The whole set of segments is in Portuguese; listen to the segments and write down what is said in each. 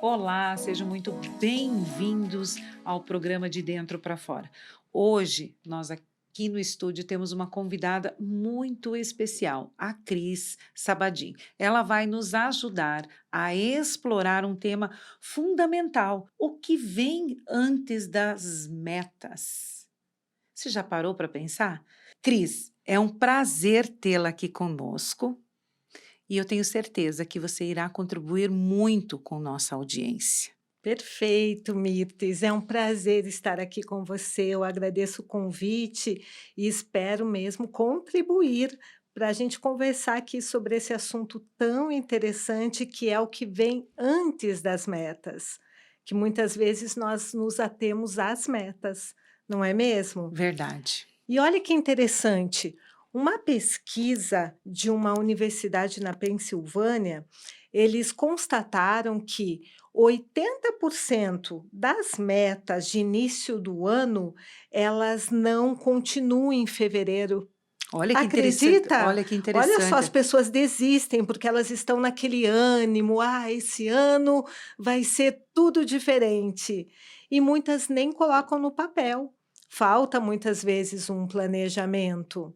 Olá, sejam muito bem-vindos ao programa De Dentro para Fora. Hoje, nós aqui no estúdio temos uma convidada muito especial, a Cris Sabadim. Ela vai nos ajudar a explorar um tema fundamental: o que vem antes das metas. Você já parou para pensar? Cris, é um prazer tê-la aqui conosco. E eu tenho certeza que você irá contribuir muito com nossa audiência. Perfeito, Mirtes. É um prazer estar aqui com você. Eu agradeço o convite e espero mesmo contribuir para a gente conversar aqui sobre esse assunto tão interessante que é o que vem antes das metas, que muitas vezes nós nos atemos às metas, não é mesmo? Verdade. E olha que interessante, uma pesquisa de uma universidade na Pensilvânia, eles constataram que 80% das metas de início do ano, elas não continuam em fevereiro. Acredita? Olha que Olha só, as interessante. pessoas desistem porque elas estão naquele ânimo, esse ano vai ser tudo diferente. E muitas nem colocam no papel. Falta muitas vezes um planejamento.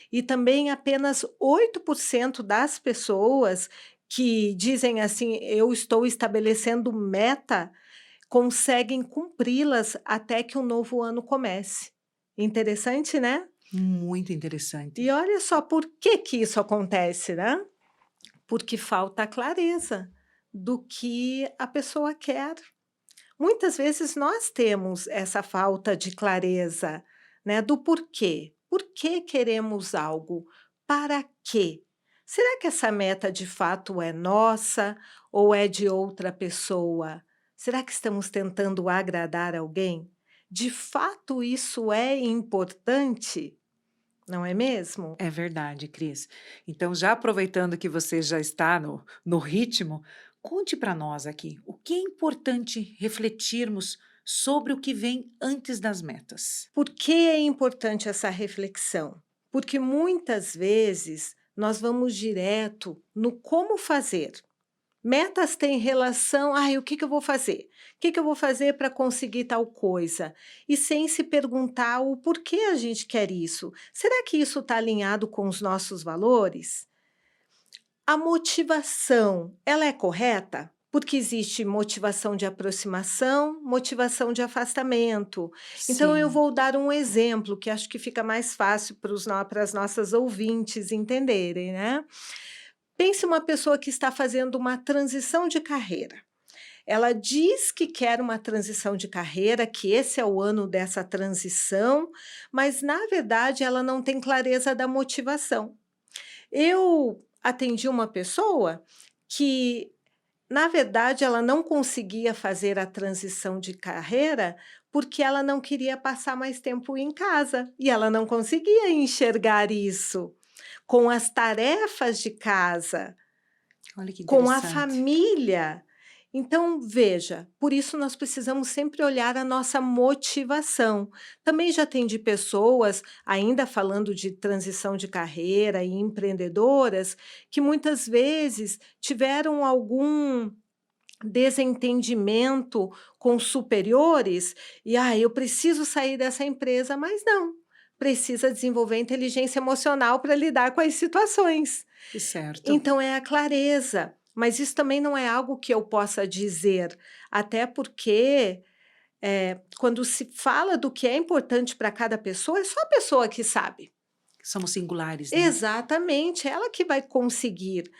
E também apenas 8% das pessoas que dizem assim: "Eu estou estabelecendo meta", conseguem cumpri-las até que um novo ano comece. Interessante, né? Muito interessante. E olha só por que que isso acontece, né? Porque falta clareza do que a pessoa quer. Muitas vezes nós temos essa falta de clareza, né, do porquê. Por que queremos algo? Para quê? Será que essa meta de fato é nossa ou é de outra pessoa? Será que estamos tentando agradar alguém? De fato, isso é importante, não é mesmo? É verdade, Cris. Então, já aproveitando que você já está no ritmo, conte para nós aqui o que é importante refletirmos sobre o que vem antes das metas. Por que é importante essa reflexão? Porque muitas vezes nós vamos direto no como fazer. Metas têm relação, o que que eu vou fazer? O que que eu vou fazer para conseguir tal coisa? E sem se perguntar o porquê a gente quer isso. Será que isso está alinhado com os nossos valores? A motivação, ela é correta? Porque existe motivação de aproximação, motivação de afastamento. Então, eu Sim, vou dar um exemplo que acho que fica mais fácil para as nossas ouvintes entenderem, né? Pense uma pessoa que está fazendo uma transição de carreira. Ela diz que quer uma transição de carreira, que esse é o ano dessa transição, mas na verdade ela não tem clareza da motivação. Eu atendi uma pessoa que, na verdade, ela não conseguia fazer a transição de carreira, porque ela não queria passar mais tempo em casa, e ela não conseguia enxergar isso, com as tarefas de casa, olha que com a interessante. família. Então, veja, por isso nós precisamos sempre olhar a nossa motivação. Também já atendi pessoas, ainda falando de transição de carreira e empreendedoras, que muitas vezes tiveram algum desentendimento com superiores e, eu preciso sair dessa empresa, mas não. Precisa desenvolver inteligência emocional para lidar com as situações. Certo. Então é a clareza, mas isso também não é algo que eu possa dizer, até porque, quando se fala do que é importante para cada pessoa, é só a pessoa que sabe. Somos singulares, né? Exatamente, ela que vai conseguir.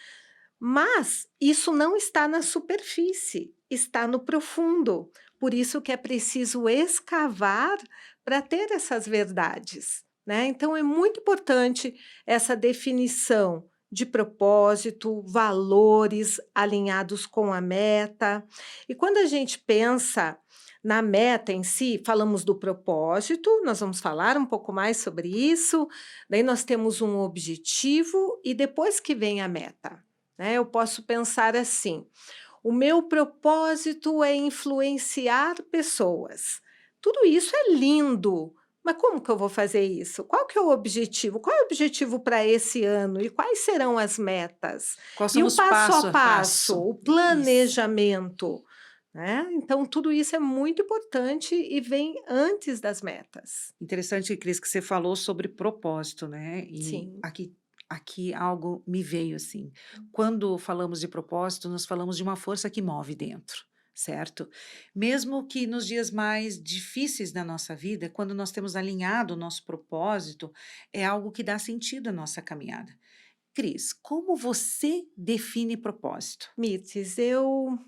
Mas isso não está na superfície, está no profundo. Por isso que é preciso escavar para ter essas verdades, né? Então é muito importante essa definição de propósito, valores alinhados com a meta. E quando a gente pensa na meta em si, falamos do propósito, nós vamos falar um pouco mais sobre isso. Daí nós temos um objetivo e depois que vem a meta, né? Eu posso pensar assim: o meu propósito é influenciar pessoas. Tudo isso é lindo, mas como que eu vou fazer isso? Qual que é o objetivo? Qual é o objetivo para esse ano e quais serão as metas? Quais E são o os passo a passo a passo, passo? o Isso. planejamento. né. Então tudo isso é muito importante e vem antes das metas. Interessante, Cris, que você falou sobre propósito, né, e Sim. aqui algo me veio, assim, quando falamos de propósito, nós falamos de uma força que move dentro, certo? Mesmo que nos dias mais difíceis da nossa vida, quando nós temos alinhado o nosso propósito, é algo que dá sentido à nossa caminhada. Cris, como você define propósito? Mites, eu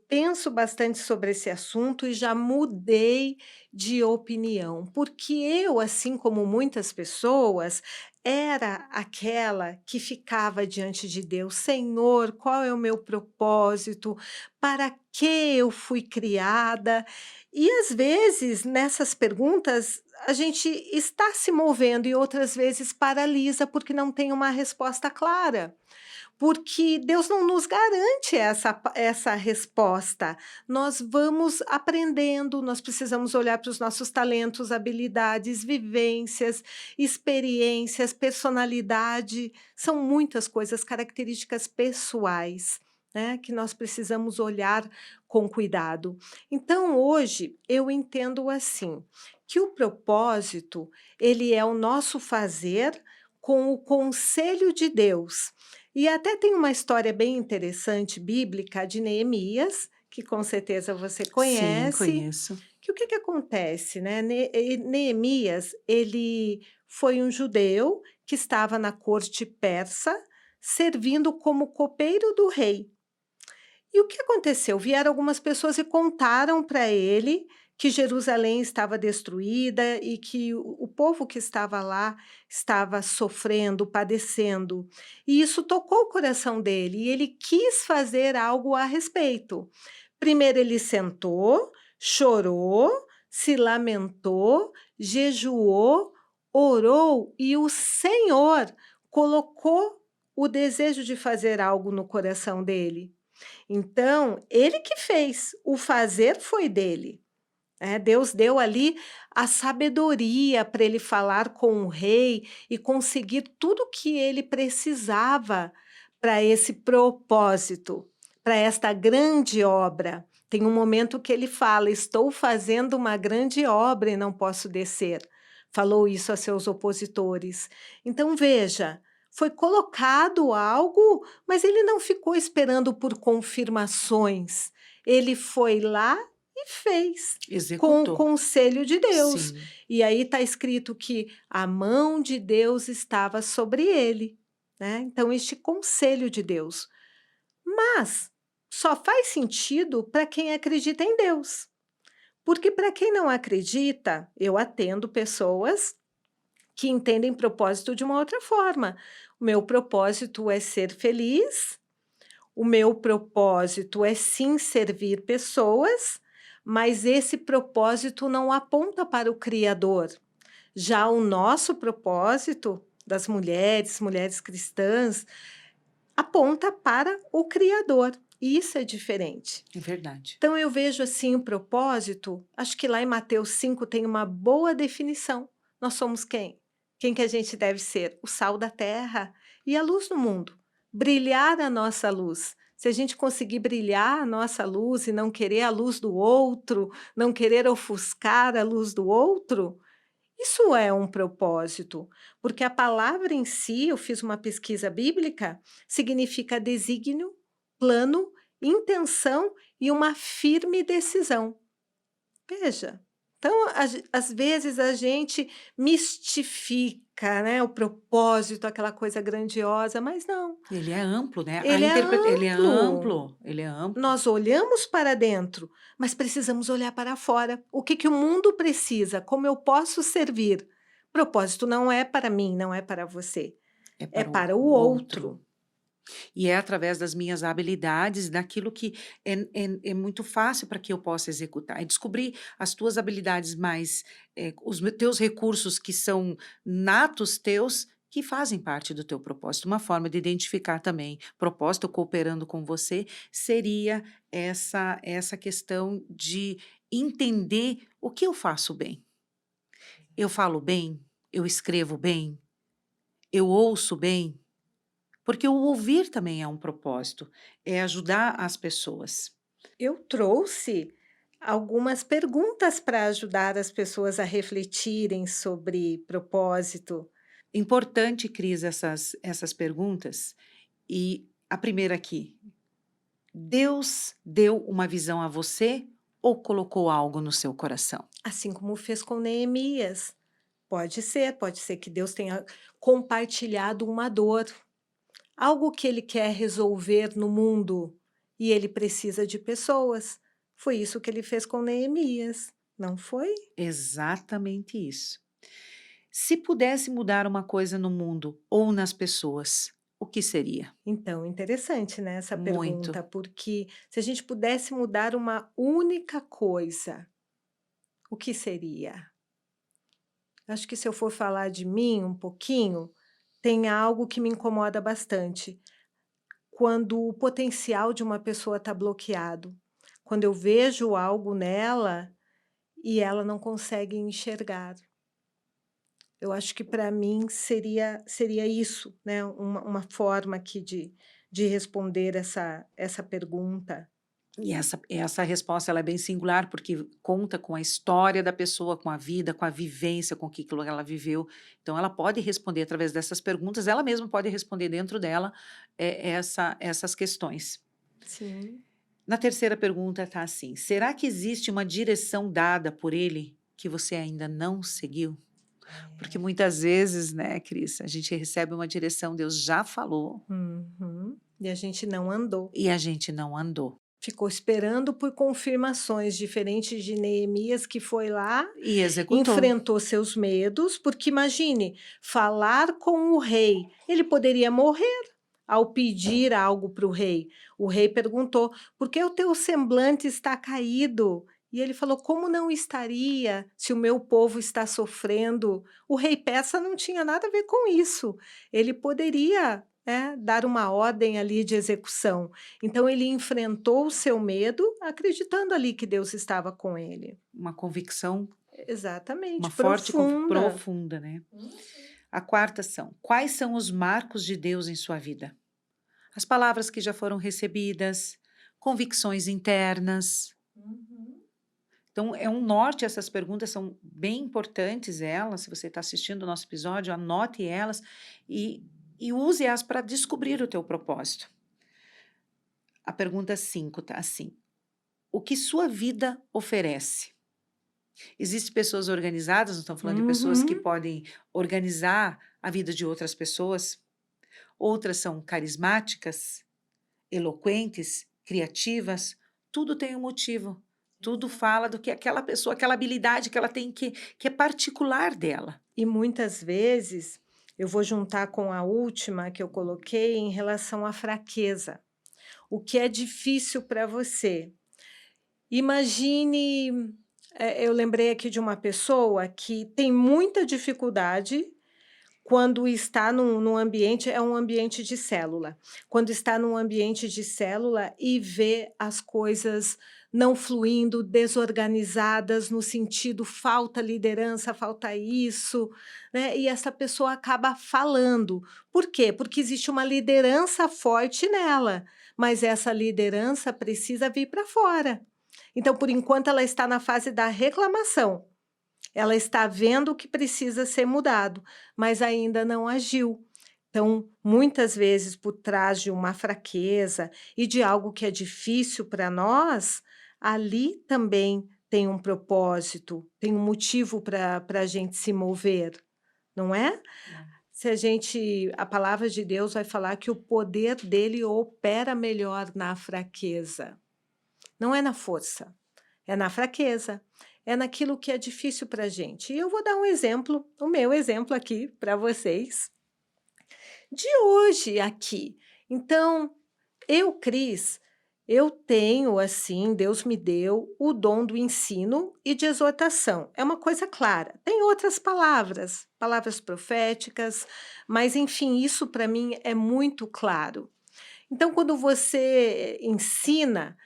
penso bastante sobre esse assunto e já mudei de opinião, porque eu, assim como muitas pessoas, era aquela que ficava diante de Deus: Senhor, qual é o meu propósito? Para que eu fui criada? E às vezes, nessas perguntas, a gente está se movendo e outras vezes paralisa porque não tem uma resposta clara. Porque Deus não nos garante essa resposta. Nós vamos aprendendo, nós precisamos olhar para os nossos talentos, habilidades, vivências, experiências, personalidade, são muitas coisas, características pessoais, né, que nós precisamos olhar com cuidado. Então hoje eu entendo assim, que o propósito, ele é o nosso fazer com o conselho de Deus. E até tem uma história bem interessante bíblica de Neemias, que com certeza você Sim, conhece, conheço. que o que acontece, né, Neemias, ele foi um judeu que estava na corte persa, servindo como copeiro do rei. E o que aconteceu? Vieram algumas pessoas e contaram para ele que Jerusalém estava destruída e que o povo que estava lá estava sofrendo, padecendo. E isso tocou o coração dele e ele quis fazer algo a respeito. Primeiro ele sentou, chorou, se lamentou, jejuou, orou e o Senhor colocou o desejo de fazer algo no coração dele. Então, ele que fez, o fazer foi dele, né. Deus deu ali a sabedoria para ele falar com o rei e conseguir tudo o que ele precisava para esse propósito, para esta grande obra. Tem um momento que ele fala: "Estou fazendo uma grande obra e não posso descer". Falou isso a seus opositores. Então veja, foi colocado algo, mas ele não ficou esperando por confirmações. Ele foi lá e fez, com o Executou. conselho de Deus. Sim. E aí está escrito que a mão de Deus estava sobre ele, né. Então este conselho de Deus. Mas só faz sentido para quem acredita em Deus, porque para quem não acredita, eu atendo pessoas que entendem propósito de uma outra forma. O meu propósito é ser feliz, o meu propósito é sim servir pessoas, mas esse propósito não aponta para o Criador. Já o nosso propósito, das mulheres, mulheres cristãs, aponta para o Criador. E isso é diferente. É verdade. Então eu vejo assim o propósito, acho que lá em Mateus 5 tem uma boa definição. Nós somos quem? Quem que a gente deve ser? O sal da terra e a luz do mundo. Brilhar a nossa luz. Se a gente conseguir brilhar a nossa luz e não querer a luz do outro, não querer ofuscar a luz do outro, isso é um propósito, porque a palavra em si, eu fiz uma pesquisa bíblica, significa desígnio, plano, intenção e uma firme decisão. Veja, então às vezes a gente mistifica, né, o propósito, aquela coisa grandiosa, mas não, Ele é amplo, né, ele é ele é amplo. amplo, ele é amplo. Nós olhamos para dentro, mas precisamos olhar para fora. O que que o mundo precisa? Como eu posso servir? Propósito não é para mim, não é para você, É é para para o o outro. outro. E é através das minhas habilidades, daquilo que é muito fácil para que eu possa executar. É descobrir as tuas habilidades mais, os teus recursos que são natos teus, que fazem parte do teu propósito. Uma forma de identificar também propósito cooperando com você, seria essa questão de entender o que eu faço bem. Eu falo bem? Eu escrevo bem? Eu ouço bem? Porque o ouvir também é um propósito, é ajudar as pessoas. Eu trouxe algumas perguntas para ajudar as pessoas a refletirem sobre propósito. Importante, Cris, essas perguntas. E a primeira aqui: Deus deu uma visão a você ou colocou algo no seu coração? Assim como fez com Neemias. Pode ser que Deus tenha compartilhado uma dor, algo que ele quer resolver no mundo e ele precisa de pessoas. Foi isso que ele fez com Neemias, não foi? Exatamente isso. Se pudesse mudar uma coisa no mundo ou nas pessoas, o que seria? Então, interessante, né, essa Muito. pergunta, porque se a gente pudesse mudar uma única coisa, o que seria? Acho que se eu for falar de mim um pouquinho, tem algo que me incomoda bastante. Quando o potencial de uma pessoa está bloqueado, quando eu vejo algo nela e ela não consegue enxergar. Eu acho que para mim seria isso, né, uma forma aqui de responder essa pergunta. E essa resposta ela é bem singular, porque conta com a história da pessoa, com a vida, com a vivência, com aquilo que ela viveu. Então ela pode responder através dessas perguntas, ela mesma pode responder dentro dela, essas questões. Sim. Na terceira pergunta está assim: será que existe uma direção dada por ele que você ainda não seguiu? Porque É. muitas vezes, né, Cris, a gente recebe uma direção, Deus já falou Uhum. E a gente não andou. e a gente não andou. Ficou esperando por confirmações, diferentes de Neemias, que foi lá, E executou. enfrentou seus medos, porque imagine, falar com o rei, ele poderia morrer ao pedir algo para o rei. O rei perguntou: "Por que o teu semblante está caído?" E ele falou: "Como não estaria, se o meu povo está sofrendo?" O rei persa não tinha nada a ver com isso. Ele poderia, dar uma ordem ali de execução. Então ele enfrentou o seu medo, acreditando ali que Deus estava com ele. Uma convicção, uma Exatamente, forte profunda. profunda, né. Uhum. A quarta são: quais são os marcos de Deus em sua vida? As palavras que já foram recebidas, convicções internas. Uhum. Então é um norte, essas perguntas são bem importantes elas, se você está assistindo o nosso episódio, anote elas e use-as para descobrir o teu propósito. A pergunta 5 tá assim: o que sua vida oferece? Existem pessoas organizadas, nós estamos falando de pessoas que Uhum. podem organizar a vida de outras pessoas, outras são carismáticas, eloquentes, criativas, tudo tem um motivo. Tudo fala do que aquela pessoa, aquela habilidade que ela tem que é particular dela. E muitas vezes, eu vou juntar com a última que eu coloquei em relação à fraqueza. O que é difícil para você? Imagine, eu lembrei aqui de uma pessoa que tem muita dificuldade quando está num ambiente, é um ambiente de célula. Quando está num ambiente de célula e vê as coisas não fluindo, desorganizadas, no sentido falta liderança, falta isso, né, e essa pessoa acaba falando. Por quê? Porque existe uma liderança forte nela, mas essa liderança precisa vir para fora. Então, por enquanto, ela está na fase da reclamação. Ela está vendo o que precisa ser mudado, mas ainda não agiu. Então, muitas vezes, por trás de uma fraqueza e de algo que é difícil para nós, ali também tem um propósito, tem um motivo para a gente se mover, não é? Se a palavra de Deus vai falar que o poder dele opera melhor na fraqueza, não é na força. É na fraqueza, é naquilo que é difícil para a gente. E eu vou dar um exemplo, o meu exemplo aqui para vocês, de hoje aqui. Então, Cris, eu tenho assim, Deus me deu o dom do ensino e de exortação. É uma coisa clara. Tem outras palavras, palavras proféticas, mas enfim, isso para mim é muito claro. Então, quando você ensina,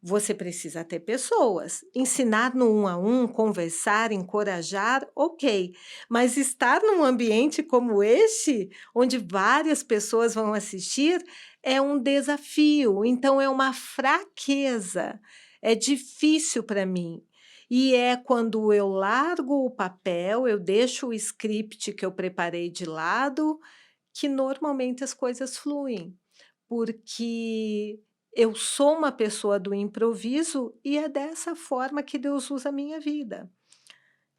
você precisa ter pessoas. Ensinar no um a um, conversar, encorajar, ok. Mas estar num ambiente como este, onde várias pessoas vão assistir, é um desafio. Então, é uma fraqueza. é difícil para mim. E é quando eu largo o papel, eu deixo o script que eu preparei de lado, que normalmente as coisas fluem, porque eu sou uma pessoa do improviso e é dessa forma que Deus usa a minha vida.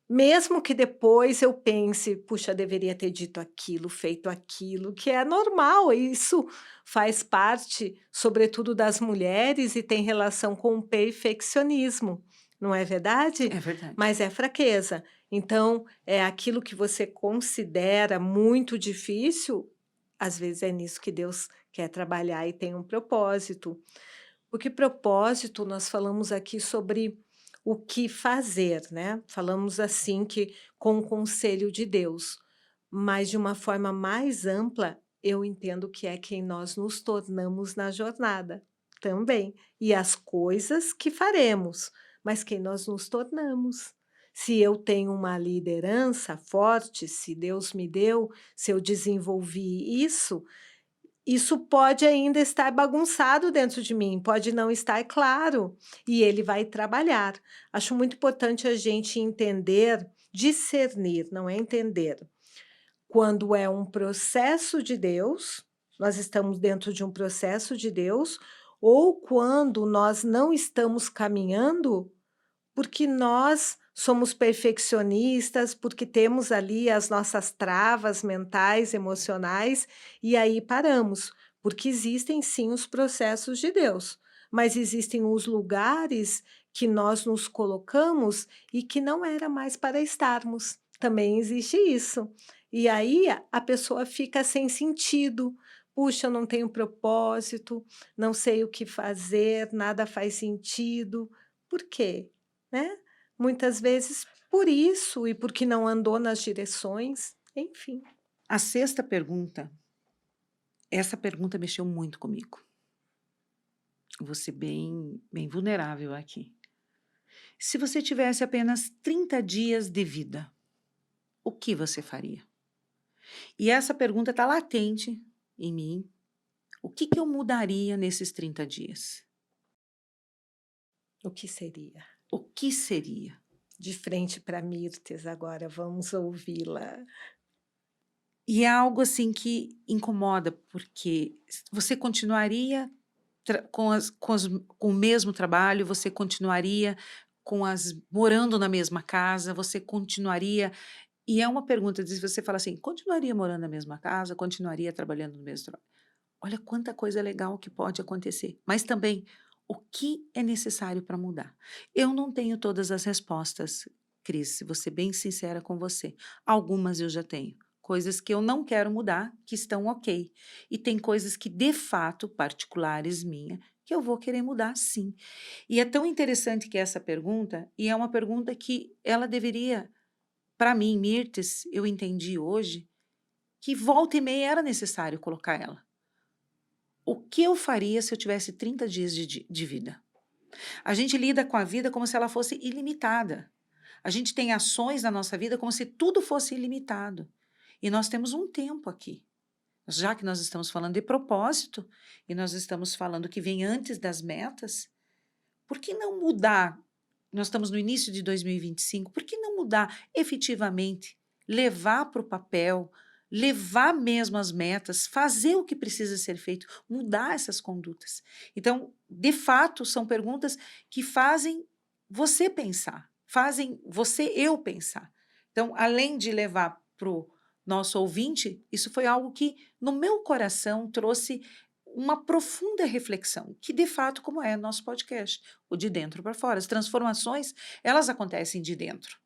Mesmo que depois eu pense: "Puxa, deveria ter dito aquilo, feito aquilo", que é normal, isso faz parte, sobretudo das mulheres, e tem relação com o perfeccionismo, não é verdade? É verdade. Mas é fraqueza. Então, é aquilo que você considera muito difícil, às vezes é nisso que Deus quer trabalhar e tem um propósito. Porque propósito, nós falamos aqui sobre o que fazer, né? Falamos assim que com o conselho de Deus, mas de uma forma mais ampla, eu entendo que é quem nós nos tornamos na jornada também. E as coisas que faremos, mas quem nós nos tornamos. Se eu tenho uma liderança forte, se Deus me deu, se eu desenvolvi isso pode ainda estar bagunçado dentro de mim, pode não estar claro, e ele vai trabalhar. Acho muito importante a gente entender, discernir, não é entender. Quando é um processo de Deus, nós estamos dentro de um processo de Deus, ou quando nós não estamos caminhando porque nós somos perfeccionistas, porque temos ali as nossas travas mentais, emocionais, e aí paramos, porque existem sim os processos de Deus, mas existem os lugares que nós nos colocamos e que não era mais para estarmos. Também existe isso. E aí a pessoa fica sem sentido. Puxa, eu não tenho propósito, não sei o que fazer, nada faz sentido. Por quê? Né? Muitas vezes por isso e porque não andou nas direções, enfim. A sexta pergunta, essa pergunta mexeu muito comigo. Vou ser bem vulnerável aqui. Se você tivesse apenas 30 dias de vida, o que você faria? E essa pergunta está latente em mim. O que eu mudaria nesses 30 dias? O que seria? O que seria? De frente para Mirtes agora, vamos ouvi-la. E é algo assim que incomoda, porque você continuaria com o mesmo trabalho, você continuaria morando na mesma casa, você continuaria. E é uma pergunta, se você fala assim, continuaria morando na mesma casa, continuaria trabalhando no mesmo trabalho. Olha quanta coisa legal que pode acontecer. Mas também, o que é necessário para mudar? Eu não tenho todas as respostas, Cris, vou ser bem sincera com você. Algumas eu já tenho. Coisas que eu não quero mudar, que estão ok. E tem coisas que, de fato, particulares minha, que eu vou querer mudar sim. E é tão interessante que essa pergunta, e é uma pergunta que ela deveria, para mim, Mirtes, eu entendi hoje, que volta e meia era necessário colocar ela. O que eu faria se eu tivesse 30 dias de vida? A gente lida com a vida como se ela fosse ilimitada. A gente tem ações na nossa vida como se tudo fosse ilimitado. E nós temos um tempo aqui. Já que nós estamos falando de propósito e nós estamos falando que vem antes das metas, por que não mudar? Nós estamos no início de 2025, por que não mudar efetivamente? Levar para o papel, levar mesmo as metas, fazer o que precisa ser feito, mudar essas condutas. Então, de fato, são perguntas que fazem você pensar, fazem eu pensar. Então, além de levar para o nosso ouvinte, isso foi algo que no meu coração trouxe uma profunda reflexão, que de fato, como é nosso podcast, o de dentro para fora. As transformações, elas acontecem de dentro.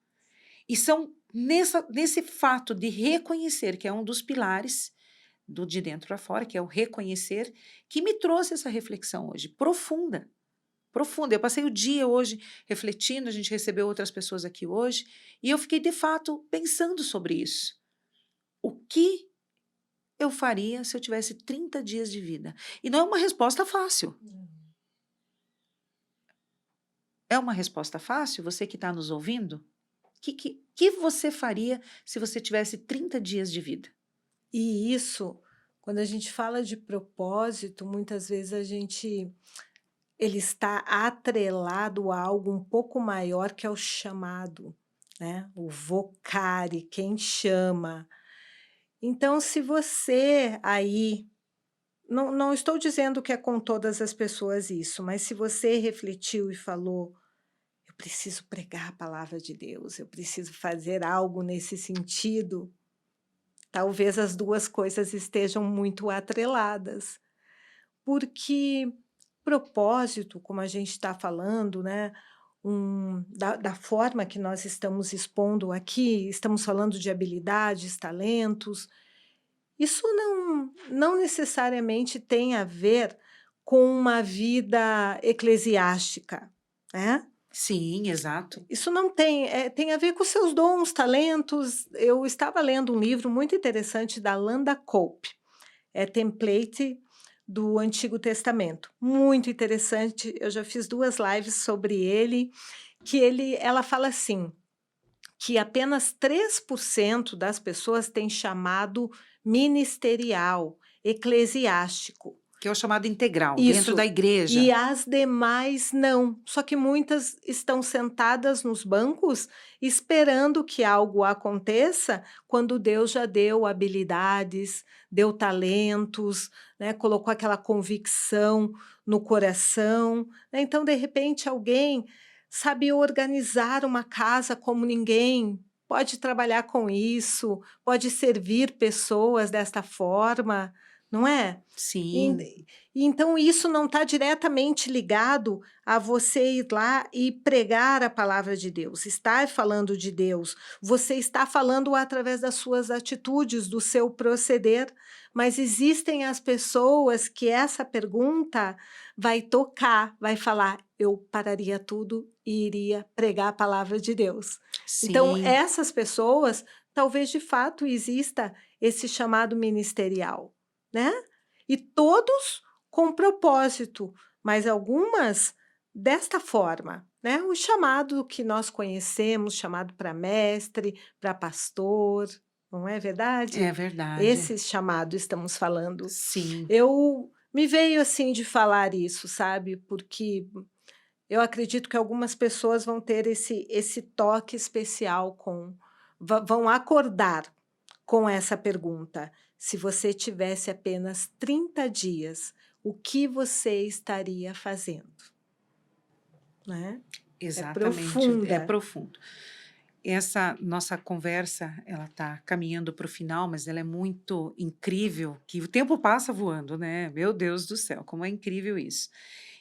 E são nesse fato de reconhecer, que é um dos pilares do de dentro para fora, que é o reconhecer, que me trouxe essa reflexão hoje, profunda. Profunda. Eu passei o dia hoje refletindo, a gente recebeu outras pessoas aqui hoje, e eu fiquei, de fato, pensando sobre isso. O que eu faria se eu tivesse 30 dias de vida? E não é uma resposta fácil. É uma resposta fácil? Você que está nos ouvindo? Que você faria se você tivesse 30 dias de vida? E isso, quando a gente fala de propósito, muitas vezes a gente ele está atrelado a algo um pouco maior que é o chamado, né, o vocare, quem chama. Então se você aí não estou dizendo que é com todas as pessoas isso, mas se você refletiu e falou: "Eu preciso pregar a palavra de Deus, eu preciso fazer algo nesse sentido", talvez as 2 coisas estejam muito atreladas. Porque propósito, como a gente está falando, né, da forma que nós estamos expondo aqui, estamos falando de habilidades, talentos, isso não necessariamente tem a ver com uma vida eclesiástica, né. Sim, exato. Isso não tem, tem a ver com seus dons, talentos. Eu estava lendo um livro muito interessante da Landa Cope, é Template do Antigo Testamento, muito interessante, eu já fiz 2 lives sobre ele, que ela fala assim, que apenas 3% das pessoas têm chamado ministerial, eclesiástico. Que é o chamado integral, dentro da Isso. E igreja. as demais não. Só que muitas estão sentadas nos bancos esperando que algo aconteça, quando Deus já deu habilidades, deu talentos, né, colocou aquela convicção no coração, né. Então, de repente, alguém sabe organizar uma casa como ninguém, pode trabalhar com isso, pode servir pessoas desta forma, não é? Sim, Então isso não está diretamente ligado a você ir lá e pregar a palavra de Deus, estar falando de Deus. Você está falando através das suas atitudes, do seu proceder, mas existem as pessoas que essa pergunta vai tocar, vai falar: "Eu pararia tudo e iria pregar a palavra de Deus". Então sim, essas pessoas, talvez de fato exista esse chamado ministerial, né? E todos com propósito, mas algumas desta forma, né, o chamado que nós conhecemos, chamado para mestre, para pastor, não é é verdade? verdade. Esse chamado estamos falando. Sim, Eu me veio, assim, de falar isso, sabe, porque eu acredito que algumas pessoas vão ter esse toque especial com vão acordar com essa pergunta: "Se você tivesse apenas 30 dias, o que você estaria fazendo?", né. É exatamente, é profunda. profundo. Essa nossa conversa, ela está caminhando para o final, mas ela é muito incrível, que o tempo passa voando, né, meu Deus do céu, como é incrível isso.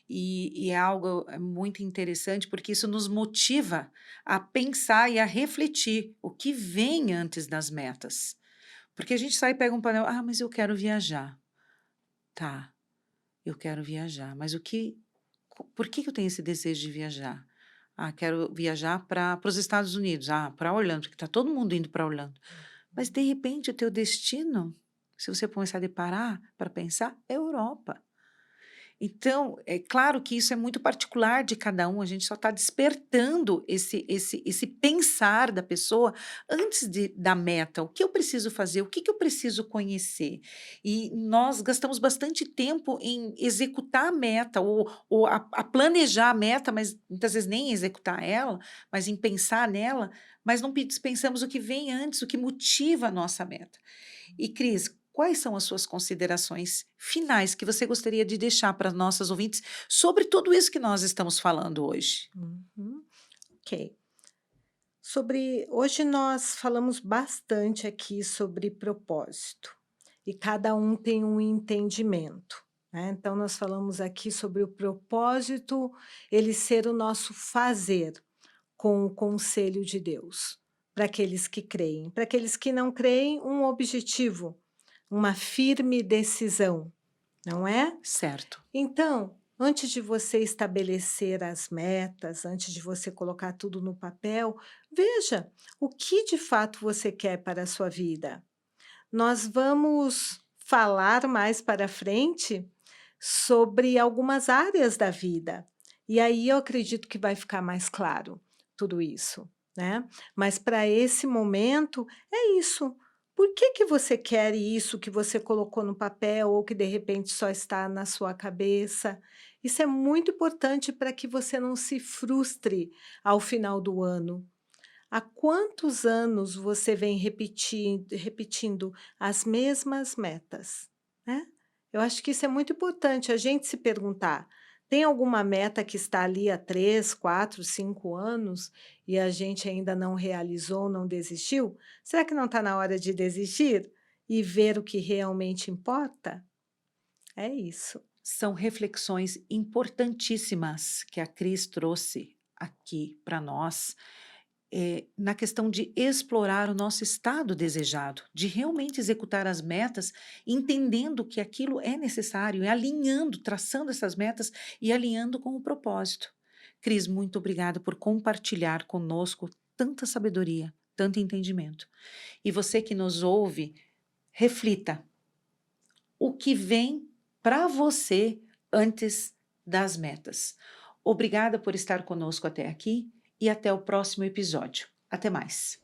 E é algo, muito interessante, porque isso nos motiva a pensar e a refletir o que vem antes das metas. Porque a gente sai e pega um panel: "Ah, mas eu quero viajar". Tá, eu quero viajar, mas por que que eu tenho esse desejo de viajar? Ah, quero viajar para os Estados Unidos. Ah, para Orlando, porque está todo mundo indo para Orlando. Mas de repente o teu destino, se você começar a parar para pensar, é Europa. Então, é claro que isso é muito particular de cada um, a gente só está despertando esse pensar da pessoa antes da meta. O que eu preciso fazer? O que que eu preciso conhecer? E nós gastamos bastante tempo em executar a meta ou a planejar a meta, mas muitas vezes nem executar ela, mas em pensar nela, mas não pensamos o que vem antes, o que motiva a nossa meta. E Cris, quais são as suas considerações finais que você gostaria de deixar para nossas ouvintes sobre tudo isso que nós estamos falando hoje? Uhum. Ok. Hoje nós falamos bastante aqui sobre propósito, e cada um tem um entendimento, né. Então nós falamos aqui sobre o propósito, ele ser o nosso fazer, com o conselho de Deus, para aqueles que creem. Para aqueles que não creem, um objetivo, uma firme decisão, não é? Certo. Então, antes de você estabelecer as metas, antes de você colocar tudo no papel, veja o que de fato você quer para a sua vida. Nós vamos falar mais para frente sobre algumas áreas da vida. E aí eu acredito que vai ficar mais claro tudo isso, né? Mas para esse momento é isso. Por que você quer isso que você colocou no papel ou que de repente só está na sua cabeça? Isso é muito importante para que você não se frustre ao final do ano. Há quantos anos você vem repetindo as mesmas metas, né? Eu acho que isso é muito importante, a gente se perguntar: tem alguma meta que está ali há 3, 4, 5 anos e a gente ainda não realizou, não desistiu? Será que não está na hora de desistir e ver o que realmente importa? É isso. São reflexões importantíssimas que a Cris trouxe aqui para nós, na questão de explorar o nosso estado desejado, de realmente executar as metas, entendendo que aquilo é necessário, e alinhando, traçando essas metas e alinhando com o propósito. Cris, muito obrigada por compartilhar conosco tanta sabedoria, tanto entendimento. E você que nos ouve, reflita o que vem para você antes das metas. Obrigada por estar conosco até aqui e até o próximo episódio. Até mais.